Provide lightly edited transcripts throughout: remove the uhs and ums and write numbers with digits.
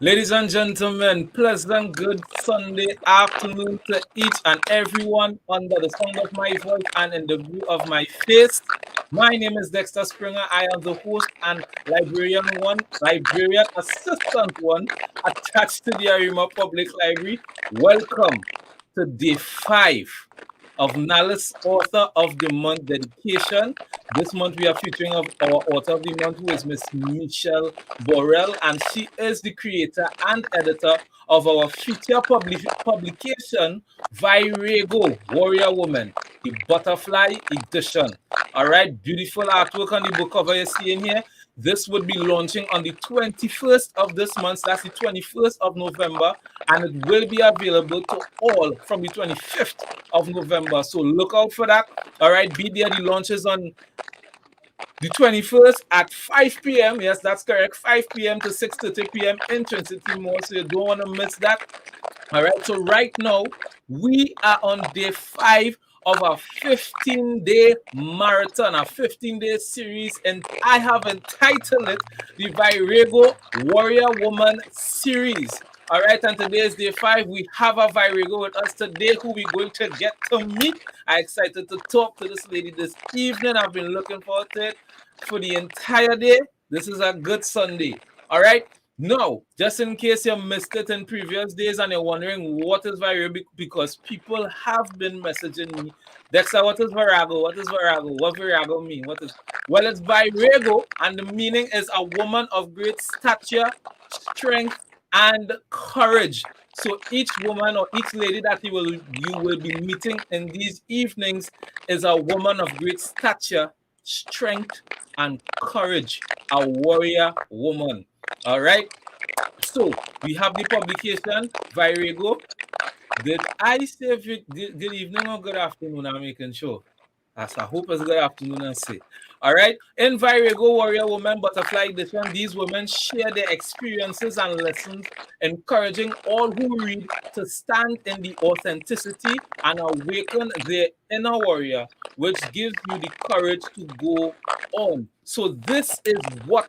Ladies and gentlemen, pleasant good Sunday afternoon to each and everyone under the sound of my voice and in the view of my face. My name is Dexter Springer. I am the host and librarian assistant one attached to the Arima Public Library. Welcome to day 5 of NALIS Author of the Month dedication. This month we are featuring of our author of the month, who is Miss Michelle Borrell, and she is the creator and editor of our feature publication, Virago, Warrior Woman, the Butterfly Edition. All right, beautiful artwork on the book cover you're seeing here. This would be launching on the 21st of this month. That's the 21st of November, and it will be available to all from the 25th of November. So look out for that. All right, be there. The launch is on the 21st at 5 p.m. Yes, that's correct. 5 p.m. to 6:30 p.m. in Trinity Mall. So you don't want to miss that. All right. So right now we are on day 5 of a 15-day marathon, a 15-day series, and I have entitled it the Virago Warrior Woman series. All right, and today is day 5. We have a Virago with us today who we're going to get to meet. I'm excited to talk to this lady this evening. I've been looking forward to it for the entire day. This is a good Sunday. All right. No, just in case you missed it in previous days and you're wondering what is Virago, because people have been messaging me, Dexter, what is Virago? What is Virago? What Virago mean? Well, it's Virago, and the meaning is a woman of great stature, strength, and courage. So each woman or each lady that you will be meeting in these evenings is a woman of great stature, strength, and courage, a warrior woman. All right. So we have the publication, Virago. Did I say good evening or good afternoon? I'm making sure. As I hope it's good afternoon and say. All right. In Virago Warrior Woman Butterfly Edition, these women share their experiences and lessons, encouraging all who read to stand in the authenticity and awaken their inner warrior, which gives you the courage to go on. So this is what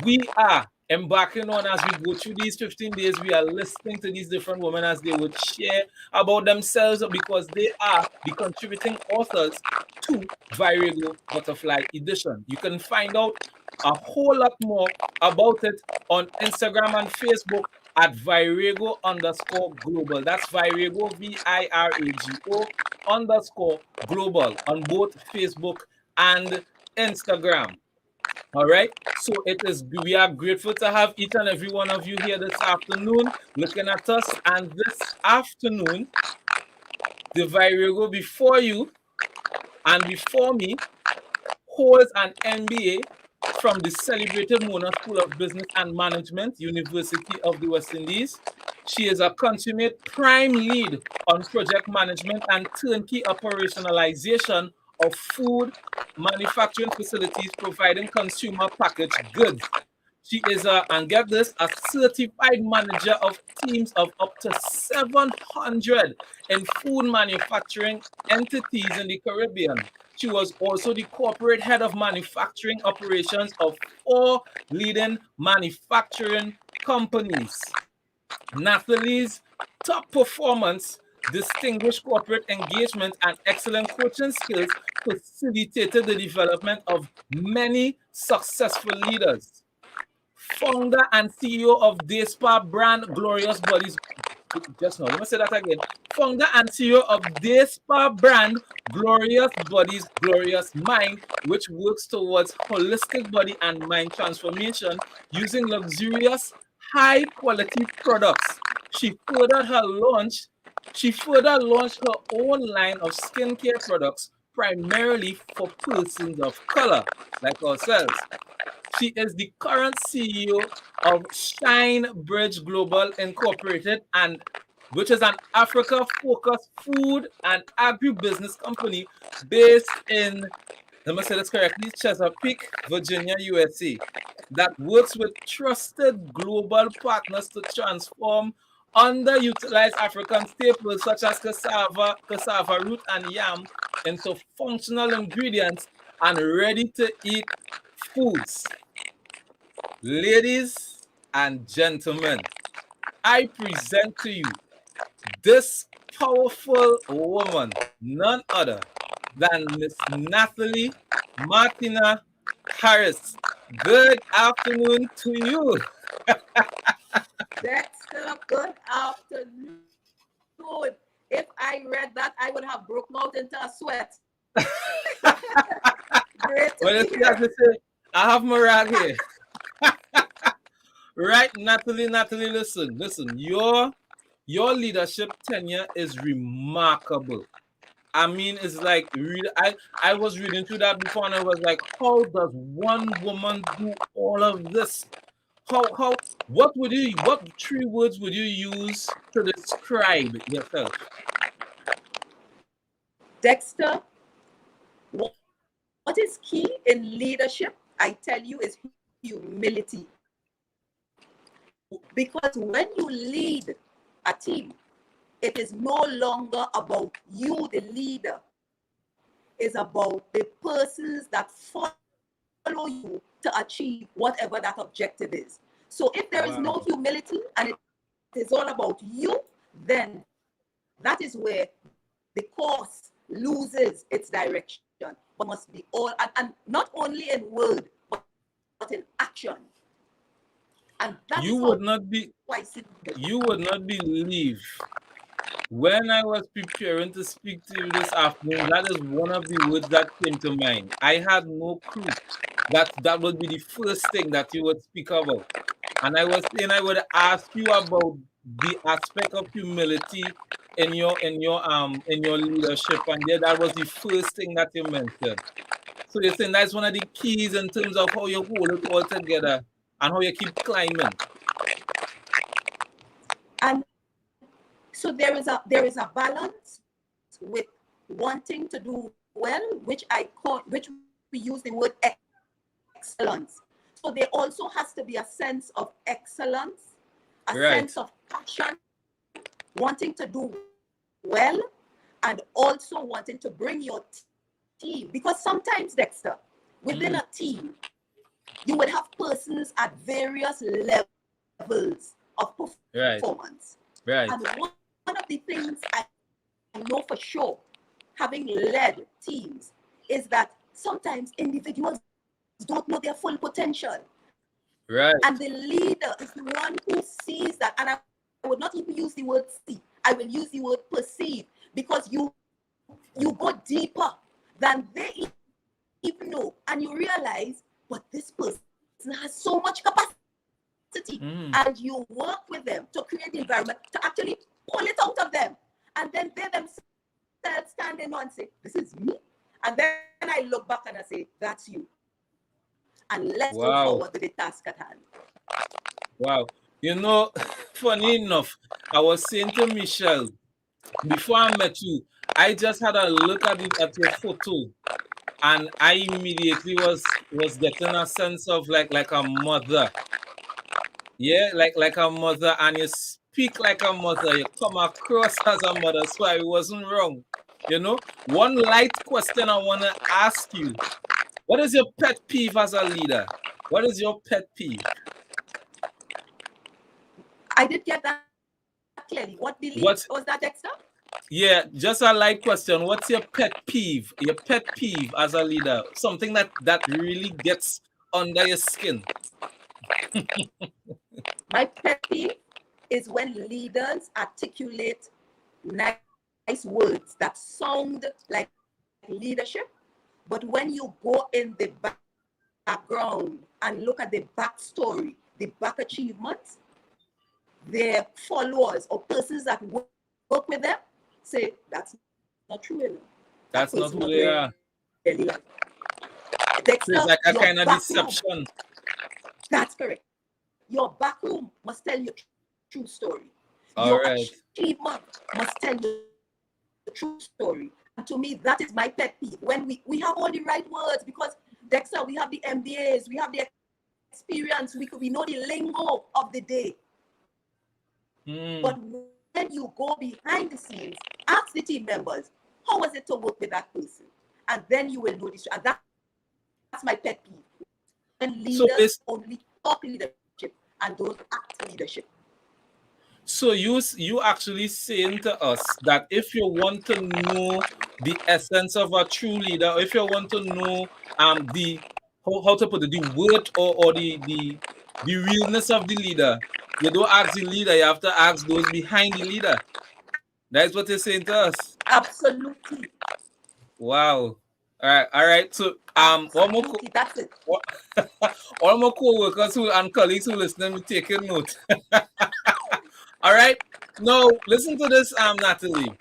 we are embarking on as we go through these 15 days. We are listening to these different women as they would share about themselves, because they are the contributing authors to Virago Butterfly Edition. You can find out a whole lot more about it on Instagram and Facebook at Virago_global. That's Virago, Virago _global on both Facebook and Instagram. All right. So we are grateful to have each and every one of you here this afternoon looking at us. And this afternoon, the Virago before you and before me holds an MBA from the celebrated Mona School of Business and Management, University of the West Indies. She is a consummate prime lead on project management and turnkey operationalization of food manufacturing facilities providing consumer packaged goods. She is and get this, a certified manager of teams of up to 700 in food manufacturing entities in the Caribbean. She was also the corporate head of manufacturing operations of 4 leading manufacturing companies. Nathalie's top performance, distinguished corporate engagement, and excellent coaching skills facilitated the development of many successful leaders. Founder and CEO of Day Spa brand Glorious Bodies. Just now, let me say that again. Founder and CEO of Day Spa brand Glorious Bodies, Glorious Mind, which works towards holistic body and mind transformation using luxurious, high-quality products. She further launched her own line of skincare products, primarily for persons of color, like ourselves. She is the current CEO of Shine Bridge Global Incorporated, and which is an Africa-focused food and agribusiness company based in, let me say this correctly, Chesapeake, Virginia, USA, that works with trusted global partners to transform underutilized African staples such as cassava root, and yam into functional ingredients and ready-to-eat foods. Ladies and gentlemen, I present to you this powerful woman, none other than Miss Nathalie Martina Harris. Good afternoon to you. Dexter, good afternoon. If I read that, I would have broken out into a sweat. Great to Well, be you see, as here. they say, I have my rag here. Right, Nathalie, listen. Your leadership tenure is remarkable. I mean, it's like really. I was reading through that before, and I was like, how does one woman do all of this? What 3 words would you use to describe yourself? Dexter, what is key in leadership, I tell you, is humility. Because when you lead a team, it is no longer about you, the leader. It's about the persons that follow you to achieve whatever that objective is. So if there is no Wow. humility and it is all about you, then that is where the course loses its direction. But it must be all, and not only in word, but in action. And that is how I see You would leadership. not be you would not believe when I was preparing to speak to you this afternoon, that is one of the words that came to mind. I had no clue that that would be the first thing that you would speak about. And I was saying I would ask you about the aspect of humility in your leadership, and yeah, that was the first thing that you mentioned. So you're saying that's one of the keys in terms of how you hold it all together and how you keep climbing. And so there is a balance with wanting to do well, which we use the word excellence. So there also has to be a sense of excellence, a sense of Right. passion, wanting to do well, and also wanting to bring your team. Because sometimes, Dexter, within a team, Mm, you would have persons at various levels of performance. right. And one Right. of the things I know for sure, having led teams, is that sometimes individuals don't know their full potential. And the leader is the one Right. who sees that. And I would not even use the word see, I will use the word perceive. Because you go deeper than they even know. And you realize, but this person has so much capacity. And you work with them to create the environment to actually Mm. pull it out of them. And then they themselves stand in and say, this is me. And then I look back and I say, that's you. And let's go forward with the task at hand. Wow. Wow. You know, funny enough, I was saying to Michelle before I met you, I just had a look at your photo, and I immediately was getting a sense of like a mother. Yeah, like a mother, and you speak like a mother. You come across as a mother, so I wasn't wrong. You know, one light question I want to ask you: what is your pet peeve as a leader? What is your pet peeve? I did get that clearly. What belief was What? that, Dexter? Yeah, just a light question. What's your pet peeve? Your pet peeve as a leader? Something that really gets under your skin. My pet peeve is when leaders articulate nice words that sound like leadership, but when you go in the background and look at the backstory, the back achievements, their followers or persons that work with them say, that's not true, that person not really That's not who like. they are. Dexter, your back So it's room, like a kind of deception. that's correct. Your back room must tell your true story. Your All achievement right. must tell your true story. And to me, that is my pet peeve. When we have all the right words, because Dexter, we have the MBAs, we have the experience, we know the lingo of the day. But when you go behind the scenes, ask the team members, how was it to work with that person? And then you will know this. And that's my pet peeve. When leaders only talk leadership So and don't act leadership. So you actually saying to us that if you want to know the essence of a true leader, if you want to know the how to put it, the word or the realness of the leader, you don't ask the leader, you have to ask those behind the leader. That's what they're saying to us. Absolutely. Wow. All right. So Absolutely. That's it. all my co-workers who and colleagues who listen will take a note. All right. Now listen to this, Natalie.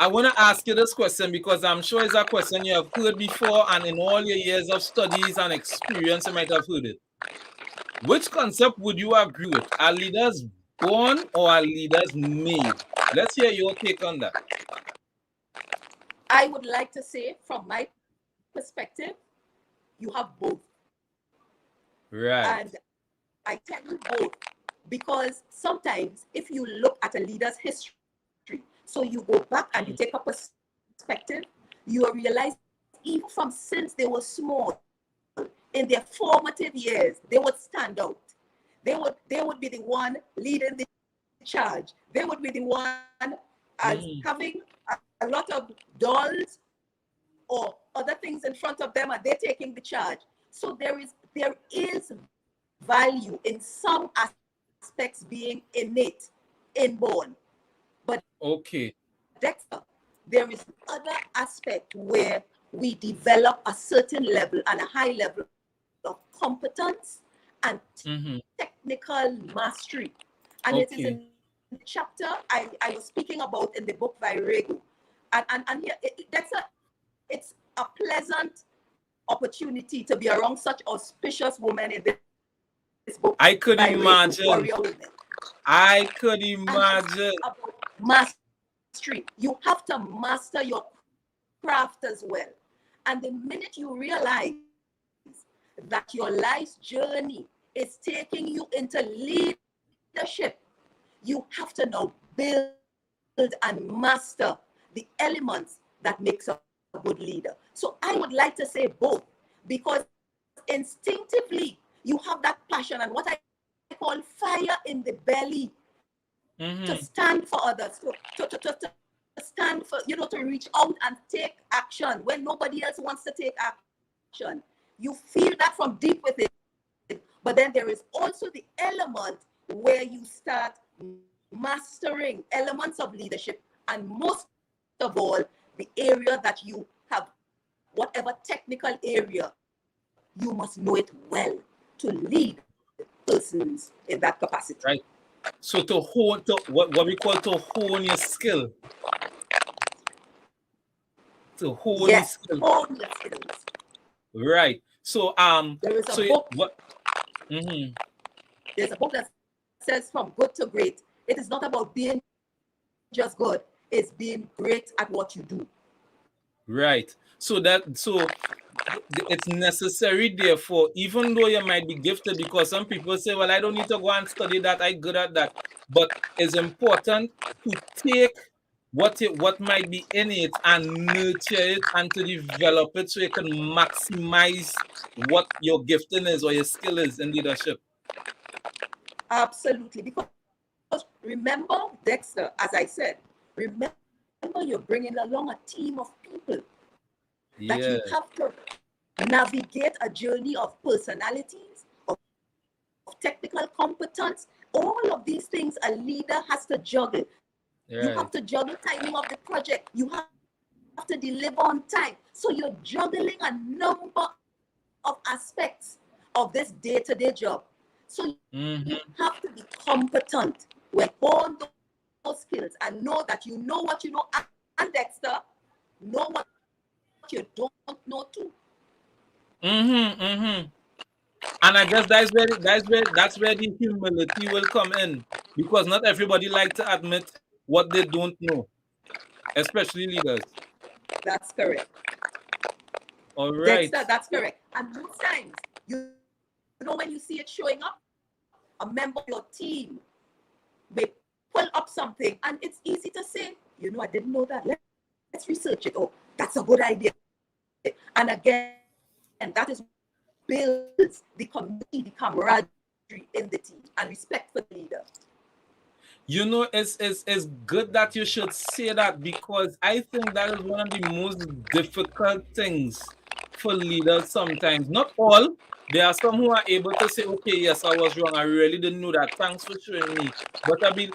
I want to ask you this question because I'm sure it's a question you have heard before, and in all your years of studies and experience, you might have heard it. Which concept would you agree with? Are leaders born or are leaders made? Let's hear your take on that. I would like to say, from my perspective, you have both. Right. And I tell you both because sometimes if you look at a leader's history, so you go back and you take a perspective, you will realize even from since they were small, in their formative years, they would stand out. They would be the one leading the charge. They would be the one as having a lot of dolls or other things in front of them, and they're taking the charge. So there is value in some aspects being innate, inborn. But Okay. Dexter, there is other aspect where we develop a certain level and a high level of competence and technical mastery. And it is Okay. in the chapter I was speaking about in the book Virago. And here, it's a pleasant opportunity to be around such auspicious women in this book, I could Virago, imagine. warrior women. I could And it's imagine. about mastery. You have to master your craft as well. And the minute you realize that your life's journey is taking you into leadership, you have to now build and master the elements that makes a good leader. So I would like to say both, because instinctively you have that passion and what I call fire in the belly to stand for others, to stand for, to reach out and take action when nobody else wants to take action. You feel that from deep within. But then there is also the element where you start mastering elements of leadership, and most of all, the area that you have, whatever technical area, you must know it well to lead persons in that capacity. Right. So to hone to what we call to hone your skill. To hone your Yes, skill. hone your skills. Right. So There is a so book. what There's a book that says from good to great. It is not about being just good. It's being great at what you do. right. So it's necessary, therefore, even though you might be gifted, because some people say, well, I don't need to go and study that, I'm good at that. But it's important to take what might be in it and nurture it and to develop it so you can maximize what your gifting is or your skill is in leadership. Absolutely. Because remember, Dexter, as I said, remember you're bringing along a team of people that Yeah. you have to navigate a journey of personalities, of technical competence. All of these things a leader has to juggle. You have Right. to juggle timing of the project. You have to deliver on time. So you're juggling a number of aspects of this day-to-day job. So you have to be competent with all those skills and know that you know what you know, and Dexter, know what you don't know too. And I guess that's where the humility will come in, because not everybody like to admit what they don't know, especially leaders. That's correct. All right. Dexter, that's correct. And most times, you know, when you see it showing up, a member of your team may pull up something, and it's easy to say, I didn't know that. Let's research it. Oh, that's a good idea. And again, and that is builds the community, the camaraderie in the team, and respect for the leader. You know, it's good that you should say that, because I think that is one of the most difficult things for leaders sometimes. Not all. There are some who are able to say, okay, yes, I was wrong. I really didn't know that. Thanks for showing me. But I mean,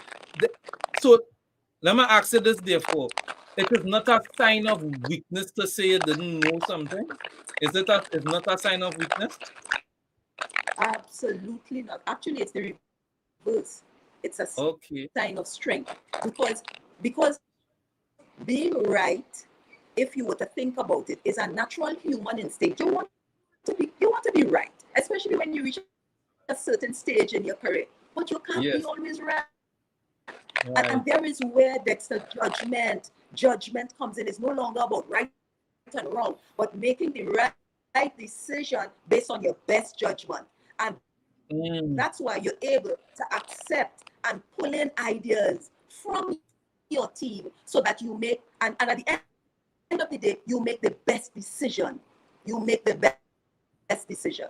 so let me ask you this, therefore. It is not a sign of weakness to say you didn't know something? It's not a sign of weakness? Absolutely not. Actually, it's the reverse. It's a sign of Okay. strength because being right, if you were to think about it, is a natural human instinct. You want to be right, especially when you reach a certain stage in your career. But you can't be always right. Yes. And there is where Right. judgment comes in. It's no longer about right and wrong, but making the right decision based on your best judgment. And that's why you're able to accept Mm. and pull in ideas from your team so that you make, and at the end of the day, you make the best decision. You make the best decision.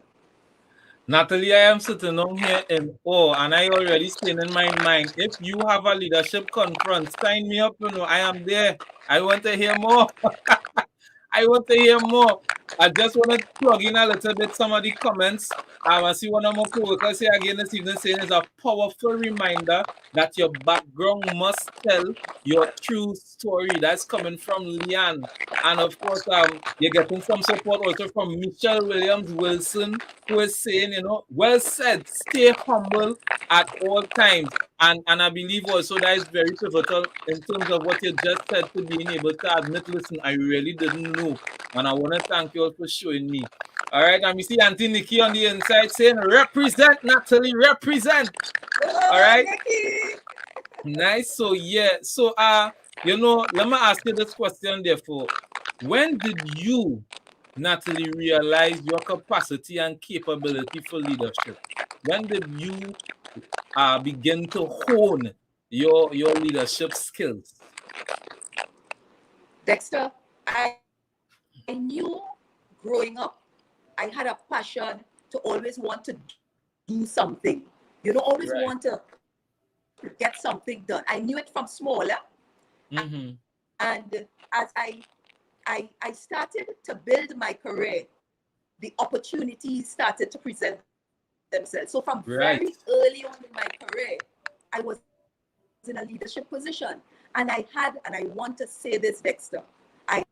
Natalie, I am sitting down here in awe, and I already saying in my mind, if you have a leadership conference, sign me up. I am there. I want to hear more. I want to hear more. I just want to plug in a little bit some of the comments. I see one of my co-workers here again this evening saying it's a powerful reminder that your background must tell your true story. That's coming from Leanne. And of course, you're getting some support also from Michelle Williams Wilson, who is saying, well said, stay humble at all times. And I believe also that is very pivotal in terms of what you just said, to being able to admit, listen, I really didn't know. And I want to thank you all for showing me. All right, and we see Auntie Nikki on the inside saying, represent, Natalie, represent. All Oh, right, Nikki! nice. So, yeah. So, let me ask you this question, therefore. When did you, Natalie, realize your capacity and capability for leadership? When did you begin to hone your leadership skills? Dexter, I knew growing up, I had a passion to always want to do something. Always want to Right. get something done. I knew it from smaller. And Mm-hmm. as I started to build my career, the opportunities started to present themselves. So from very early on in my Right. career, I was in a leadership position. And I had, and I want to say this, Dexter, I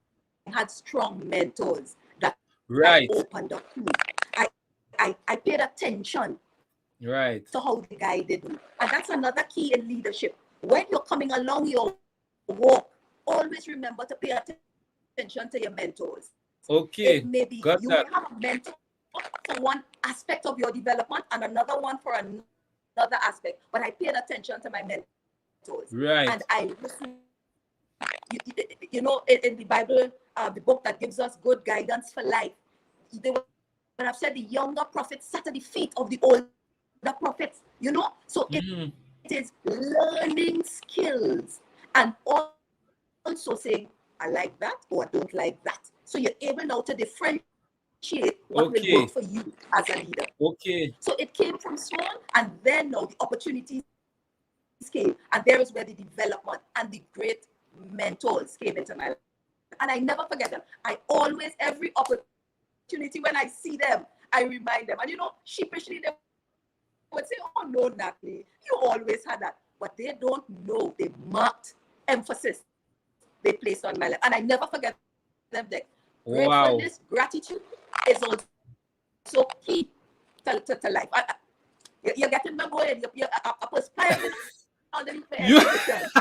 had strong mentors that opened up to me. Right. I paid attention to how they guided Right. me. And that's another key in leadership. When you're coming along your walk, always remember to pay attention to your mentors. It may be, you may have a mentor Okay. for Got one that. aspect of your development and another one for another aspect. But I paid attention to my mentors and I listened. Right. In the Bible, the book that gives us good guidance for life, they would have said the younger prophets sat at the feet of the older prophets. So it is Mm. learning skills and also saying, I like that or I don't like that. So you're able now to differentiate what will work for you as a leader. Okay. So it came from small, Okay. and then now the opportunities came, and there is where the development and the great mentors came into my life. And I never forget them. I always, every opportunity when I see them, I remind them. And sheepishly, they would say, oh no, Natalie, you always had that. But they don't know the marked emphasis they placed on my life. And I never forget them, Dick. Gratefulness, gratitude is also Wow. key to life. You're getting me going. You're perspiring underneath my air You condition.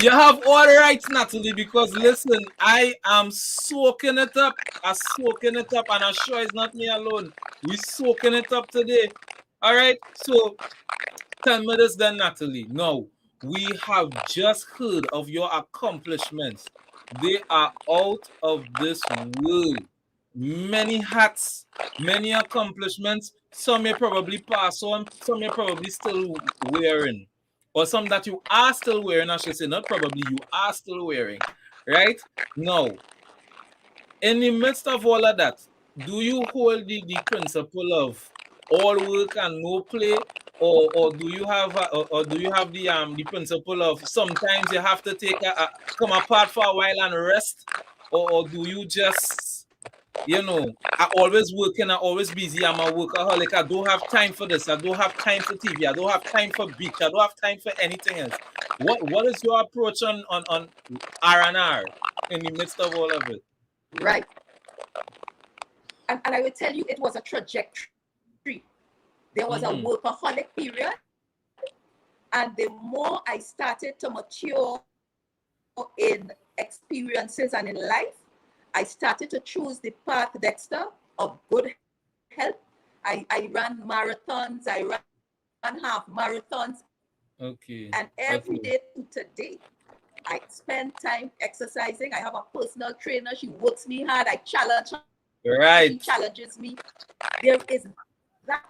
you have all the rights, Natalie, because listen, I am soaking it up. I'm soaking it up, and I'm sure it's not me alone. We soaking it up today. All right. So tell me this then, Natalie. Now, we have just heard of your accomplishments. They are out of this world. Many hats, many accomplishments. Some may probably pass on, some may probably still wearing. Or some that you are still wearing, I should say, not probably, you are still wearing. Right? Now, in the midst of all of that, do you hold the principle of all work and no play? or do you have or do you have the principle of sometimes you have to take a come apart for a while and rest, or do you just, I always working, I always busy, I'm a workaholic, I don't have time for this, I don't have time for TV, I don't have time for beach, I don't have time for anything else. What is your approach on R&R in the midst of all of it? Right. And I will tell you, it was a trajectory. There was a workaholic period, and the more I started to mature in experiences and in life, I started to choose the path, Dexter, of good health. I ran marathons, I ran half marathons, Okay. and every day to today, I spend time exercising. I have a personal trainer. She works me hard. I challenge her. Right. She challenges me. There is that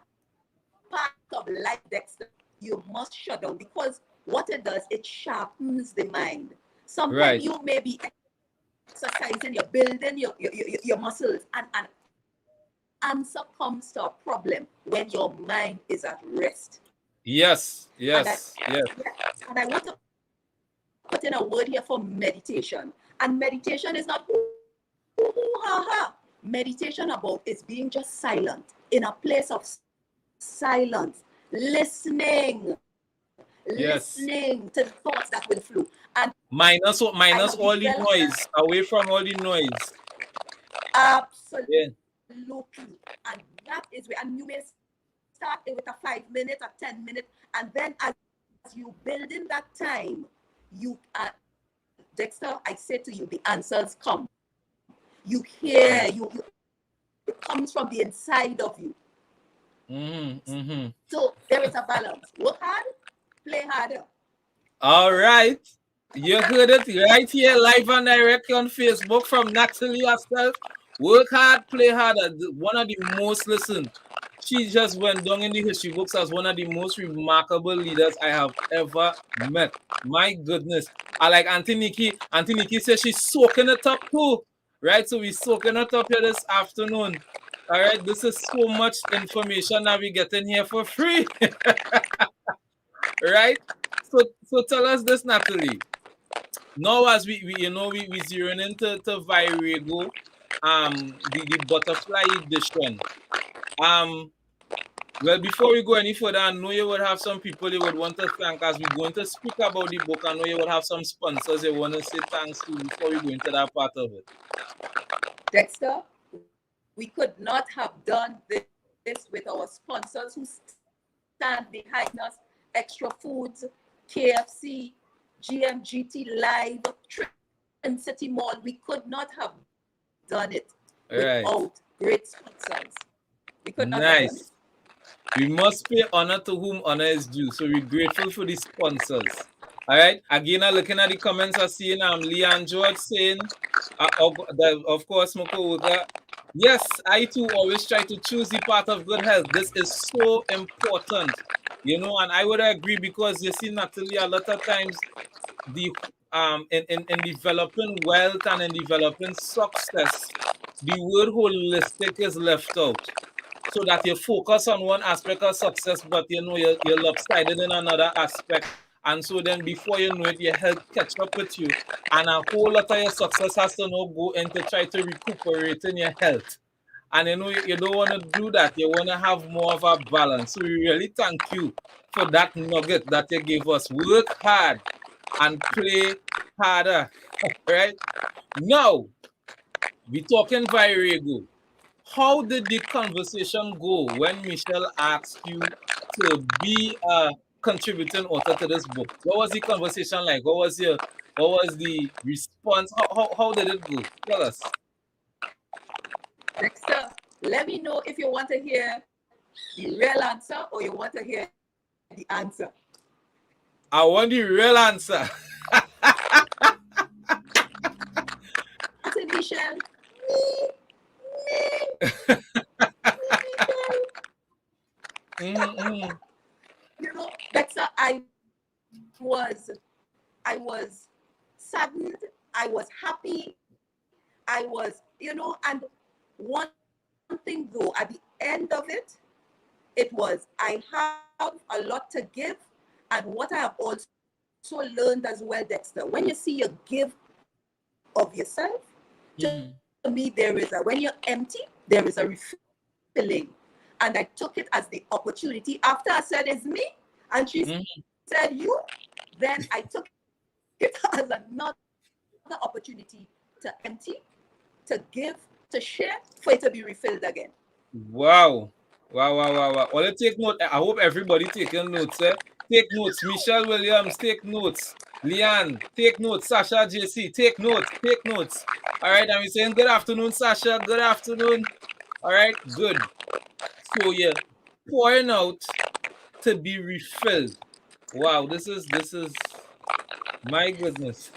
part of life, Dexter, you must shut down, because what it does, it sharpens the mind. Sometimes Right. you may be exercising, you're building your muscles, and an answer comes to a problem when your mind is at rest. Yes. And I want to put in a word here for meditation. And meditation is not meditation about is being just silent, in a place of silence, listening to the thoughts that will flow. And minus all the noise, away from all the noise. Absolutely. And that is where, and you may start with a 5 minute or 10 minute, and then as you build in that time, you Dexter, I say to you, the answers come. You hear, it comes from the inside of you. So there is a balance. Work hard, play harder. All right. You heard it right here, live and direct on Facebook from Nathalie herself. Work hard, play harder. One of the most listened. She just went down in the history books as one of the most remarkable leaders I have ever met. My goodness. I like Auntie Nikki. Auntie Nikki says she's soaking it up too. Right? So we're soaking it up here this afternoon. All right. This is so much information that we're getting here for free. Right? So tell us this, Nathalie. Now, as we zeroing into Virago, the butterfly edition. Well, before we go any further, I know you would have some people you would want to thank as we're going to speak about the book. I know you would have some sponsors you want to say thanks to before we go into that part of it. Dexter, we could not have done this with our sponsors who stand behind us: Extra Foods, KFC, GMGT Live, Trin City Mall. We could not have done it without great sponsors. We could not have done it. We must pay honor to whom honor is due. So we're grateful for the sponsors. All right. Again, I'm looking at the comments. I'm seeing Leanne George saying, of course, Moko Wuga. Yes, I too always try to choose the path of good health. This is so important, and I would agree, because you see, Nathalie, a lot of times the in developing wealth and in developing success, the word holistic is left out, so that you focus on one aspect of success, but you're lopsided in another aspect. And so then before you know it, your health catch up with you. And a whole lot of your success has to now go into try to recuperate in your health. And you don't want to do that. You want to have more of a balance. So we really thank you for that nugget that you gave us. Work hard and play harder. Right? Now, we're talking Virago. How did the conversation go when Michelle asked you to be a contributing author to this book? What was the conversation like? What was the response? How did it go? Tell us. Dexter, let me know if you want to hear the real answer or you want to hear the answer. I want the real answer. Michelle. Dexter, I was saddened, I was happy, I was, and one thing though, at the end of it, it was, I have a lot to give. And what I have also learned as well, Dexter, when you see your give of yourself, to me, there is when you're empty, there is a refilling. And I took it as the opportunity. After I said it's me, and she said you, then I took it as another opportunity to empty, to give, to share, for it to be refilled again. Wow. Well, let's take note. I hope everybody taking notes. Take notes. Michelle Williams, take notes. Leanne, take notes. Sasha JC, take notes. Take notes. All right. And we're saying good afternoon, Sasha. Good afternoon. All right. Good. So yeah, pouring out to be refilled. Wow. This is my goodness.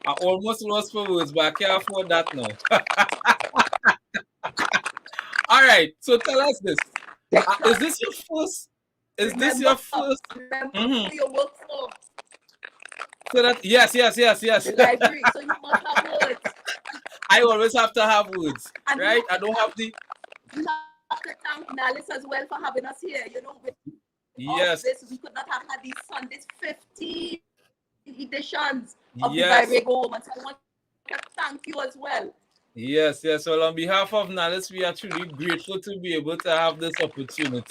I almost lost for words, but I can't afford that now. All right. So tell us this. Is this your first? Is this your first? Remember who you work for. So that yes. The library. So you must have words. I always have to have words, And right? I don't have the. We have to thank Nalis as well for having us here. You know, with Yes. this, we could not have had these Sundays 50 editions of Yes. the Virago Woman. So I want to thank you as well. Yes. Well, on behalf of Nalis, we are truly grateful to be able to have this opportunity.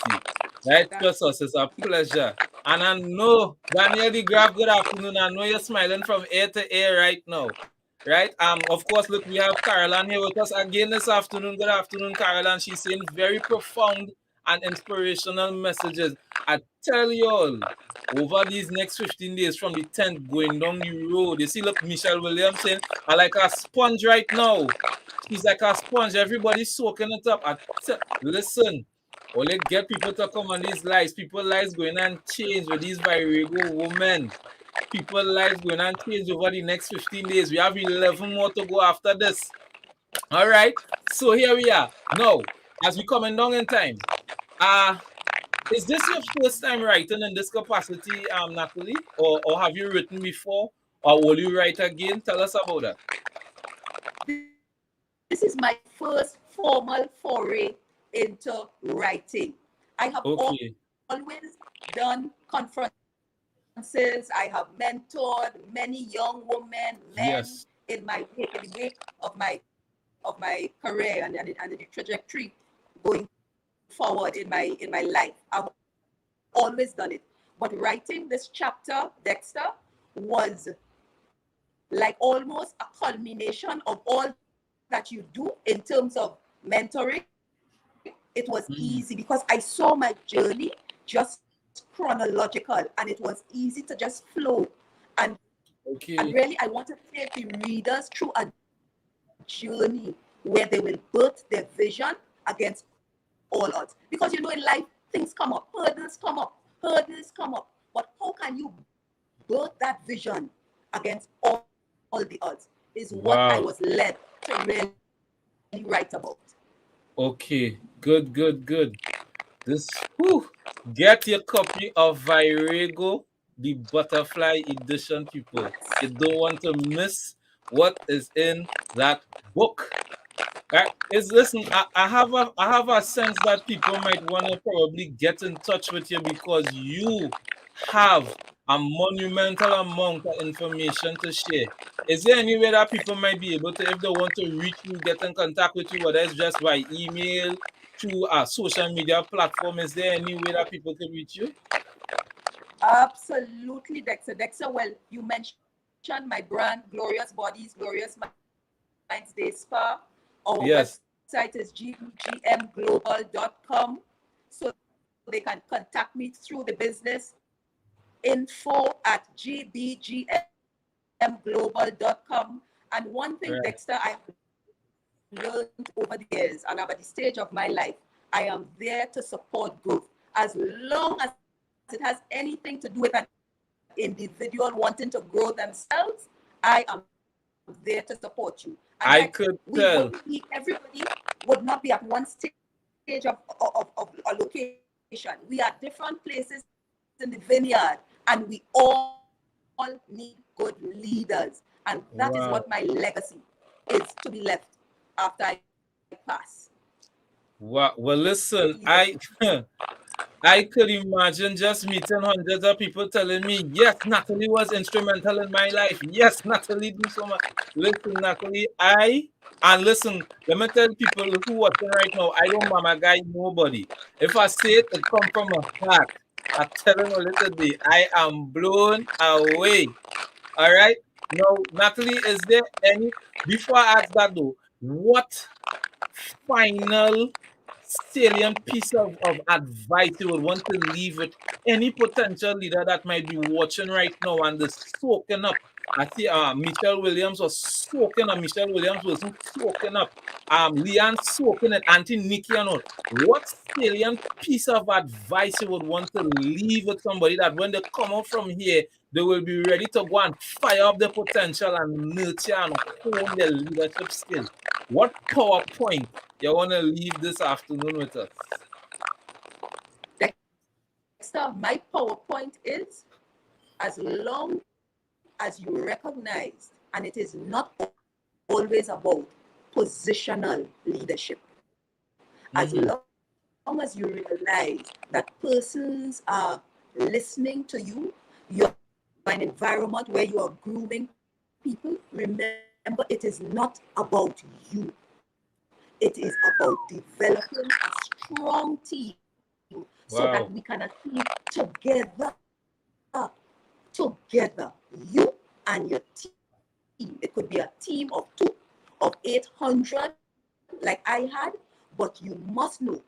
Right, trust us, it's a pleasure. And I know, Daniel the Graf, good afternoon. I know you're smiling from ear to ear right now. Right? Of course, look, we have Caroline here with us again this afternoon. Good afternoon, Caroline. She's saying very profound and inspirational messages. I tell you all, over these next 15 days from the 10th going down the road, you see, look, Michelle Williams saying, I like a sponge right now. She's like a sponge. Everybody's soaking it up. Listen. Only get people to come on these lives. People's lives going and change with these Virago women. People's lives going and change over the next 15 days. We have 11 more to go after this. All right. So here we are. Now, as we coming down in time, is this your first time writing in this capacity, Nathalie? Or have you written before? Or will you write again? Tell us about that. This is my first formal foray into writing. I have always done conferences. I have mentored many young women, men in my wake of my career and the trajectory going forward in my life. I've always done it. But writing this chapter, Dexter, was like almost a culmination of all that you do in terms of mentoring. It was easy because I saw my journey just chronological, and it was easy to just flow. And really, I want to take the readers through a journey where they will birth their vision against all odds. Because you know, in life, things come up, hurdles come up. But how can you birth that vision against all the odds? Is what I was led to really write about. Okay, good. This, get your copy of Virago, the Butterfly Edition, people. You don't want to miss what is in that book. Right? Listen, I have a sense that people might want to probably get in touch with you because you have a monumental amount of information to share. Is there any way that people might be able to, if they want to reach you, get in contact with you, whether it's just by email, through a social media platform? Is there any way that people can reach you? Absolutely, Dexter. Well, you mentioned my brand, Glorious Bodies, Glorious Minds Day Spa. Our website is gbgmglobal.com. So they can contact me through the business info@gbgmglobal.com. And one thing, Dexter, I learned over the years and over the stage of my life, I am there to support growth. As long as it has anything to do with an individual wanting to grow themselves, I am there to support you. And I could tell. Everybody would not be at one stage of a location. We are different places in the vineyard, and we all need good leaders. And that is what my legacy is to be left after I pass. Wow. Well, listen, I could imagine just meeting hundreds of people telling me, yes, Nathalie was instrumental in my life. Yes, Nathalie do so much. Listen, Nathalie, and listen, let me tell people who watching right now, I don't mama guy nobody. If I say it, it come from a heart. I'm telling you today, I am blown away. All right. Now, Natalie, is there any, before I ask that though, what final salient piece of advice you would want to leave with any potential leader that might be watching right now and is soaking up? I see Michelle Williams was soaking up. Michelle Williams was soaking up. Leanne soaking it. Auntie Nikki and all. What salient piece of advice you would want to leave with somebody that when they come out from here, they will be ready to go and fire up their potential and nurture and hone their leadership skill? What PowerPoint you want to leave this afternoon with us? Dexter, my PowerPoint is, as long as you recognize, and it is not always about positional leadership, as long as you realize that persons are listening to you, you're in an environment where you are grooming people, remember it is not about you. It is about developing a strong team so that Wow. we can achieve together, you and your team. It could be a team of 2, of 800, like I had, but you must know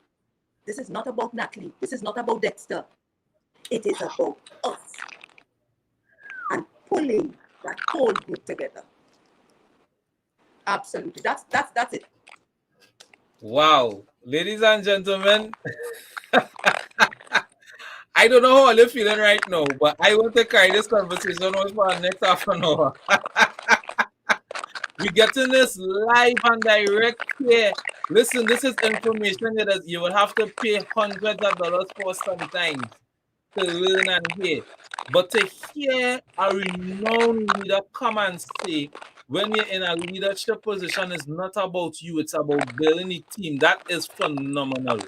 this is not about Natalie. This is not about Dexter. It is about us and pulling that whole group together. Absolutely. That's it. Wow. Ladies and gentlemen, I don't know how you're feeling right now, but I want to carry this conversation on for the next half an hour. We're getting this live and direct here. Listen, this is information that you will have to pay hundreds of dollars for sometimes to learn and hear. But to hear a renowned leader come and say, when you're in a leadership position, it's not about you, it's about building a team. That is phenomenal.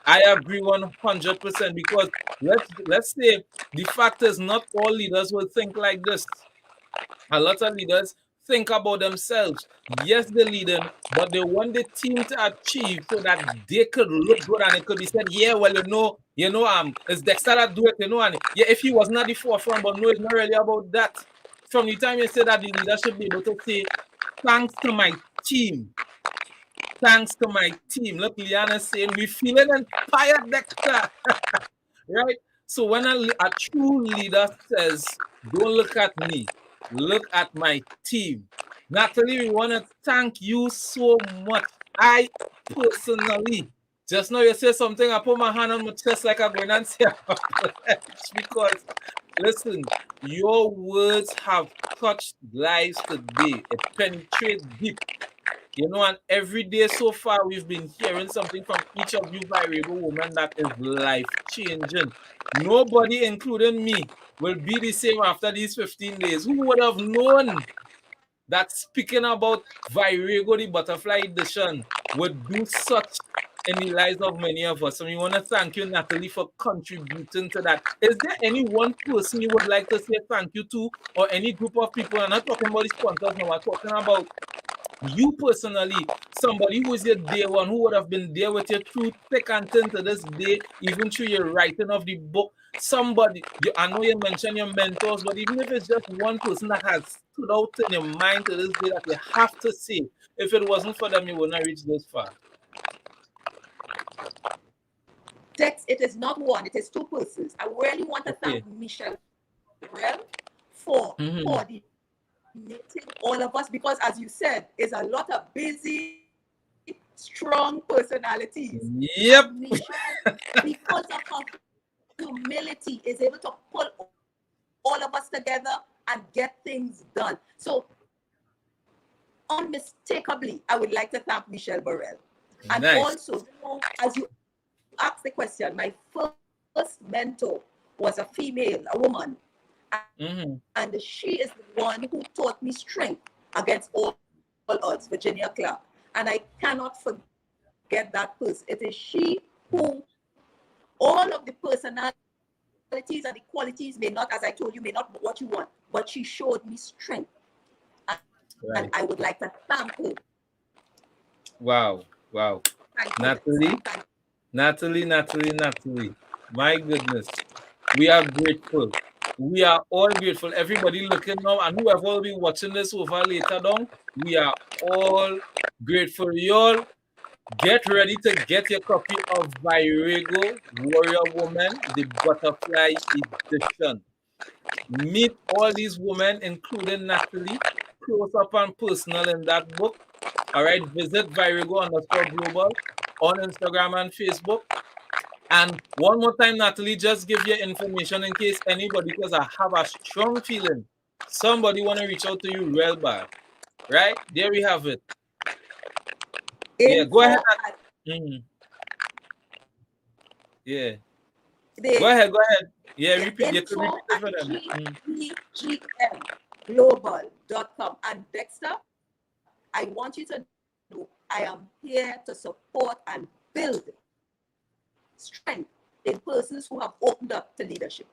I agree 100% because let's say the fact is not all leaders will think like this. A lot of leaders think about themselves. Yes, they're leading, but they want the team to achieve so that they could look good and it could be said, yeah, well, it's Dexter that do it, and yeah, if he was not the forefront, but no, it's not really about that. From the time you say that, the leader should be able to say, thanks to my team. Thanks to my team. Look, Liana saying, we feeling inspired, Dexter. Right? So when a true leader says, don't look at me, look at my team. Natalie, we want to thank you so much. I personally, just now you say something, I put my hand on my chest like I'm going and say because listen, your words have touched lives today. It penetrates deep. And every day so far, we've been hearing something from each of you Virago women that is life-changing. Nobody, including me, will be the same after these 15 days. Who would have known that speaking about Virago, the butterfly edition, would do such in the lives of many of us? And we want to thank you, Natalie, for contributing to that. Is there any one person you would like to say thank you to, or any group of people? I'm not talking about the sponsors now, I'm talking about you personally, somebody who is your day one, who would have been there with you through thick and thin to this day, even through your writing of the book. Somebody, I know you mentioned your mentors, but even if it's just one person that has stood out in your mind to this day that you have to say, if it wasn't for them, you would not reach this far. Dex, it is not one, it is 2 persons. I really want to Okay. thank Michelle for coordinating all of us because, as you said, is a lot of busy, strong personalities. Yep. And Michelle, because of her humility, is able to pull all of us together and get things done. So, unmistakably, I would like to thank Michelle Burrell. And Nice. also, as you asked the question, my first mentor was a female, a woman. And she is the one who taught me strength against all odds, Virginia Clark. And I cannot forget that person. It is she who All of the personalities and the qualities may not, as I told you, may not be what you want, but she showed me strength. And I would like to thank her. Wow. Thank you, Nathalie, Nathalie. My goodness. We are grateful. We are all grateful. Everybody looking now, and whoever will be watching this over later down, we are all grateful. Y'all get ready to get your copy of Virago Warrior Woman, the Butterfly Edition. Meet all these women, including Nathalie, close up and personal in that book. All right, visit Virago_global on Instagram and Facebook. And one more time, Nathalie, just give your information in case anybody, because I have a strong feeling somebody want to reach out to you real bad. Right? There we have it. Yeah, go ahead. Yeah. Go ahead. Yeah, repeat it for them. GGMglobal.com. And Dexter, I want you to know I am here to support and build strength in persons who have opened up to leadership.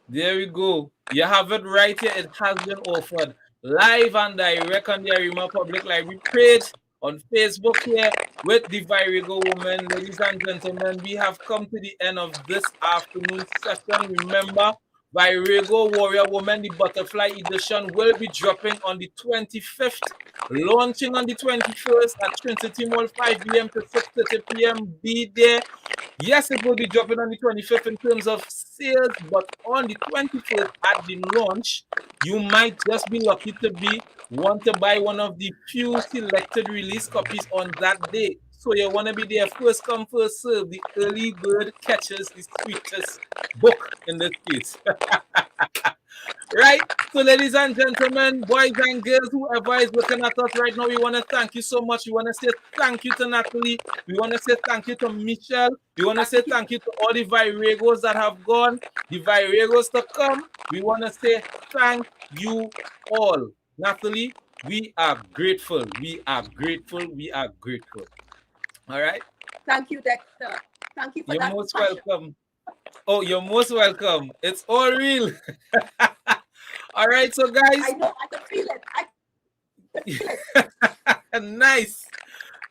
There we go. You have it right here. It has been offered live and direct on the Arima Public Library page on Facebook here with the Virago woman. Ladies and gentlemen, we have come to the end of this afternoon session. Remember, Virago Warrior Woman, the Butterfly Edition, will be dropping on the 25th, launching on the 21st at Trinity Mall, 5 p.m. to 6:30 p.m. Be there. Yes, it will be dropping on the 25th in terms of sales, but on the 21st at the launch, you might just be lucky to want to buy one of the few selected release copies on that day. So you want to be there first come, first serve. The early bird catches the sweetest book in this case. Right? So, ladies and gentlemen, boys and girls, whoever is looking at us right now, we want to thank you so much. We want to say thank you to Nathalie. We want to say thank you to Michelle. We want to say thank you to all the Viragos that have gone, the Viragos to come. We want to say thank you all. Nathalie, we are grateful. We are grateful. We are grateful. All right? Thank you, Dexter. Thank you for You're that most passion. welcome. Oh, you're most welcome. It's all real. All right, so guys. I know, I can feel it. Nice.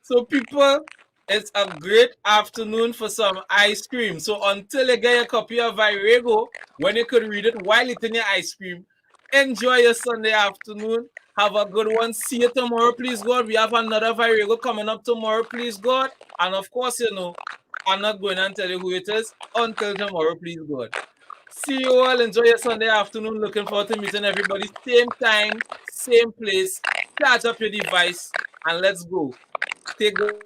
So people, it's a great afternoon for some ice cream. So until you get your copy of Virago, when you could read it while eating your ice cream, enjoy your Sunday afternoon. Have a good one. See you tomorrow, please God. We have another Virago coming up tomorrow, please God. And of course, I'm not going to tell you who it is until tomorrow, please God. See you all. Enjoy your Sunday afternoon. Looking forward to meeting everybody. Same time, same place. Charge up your device and let's go. Stay good.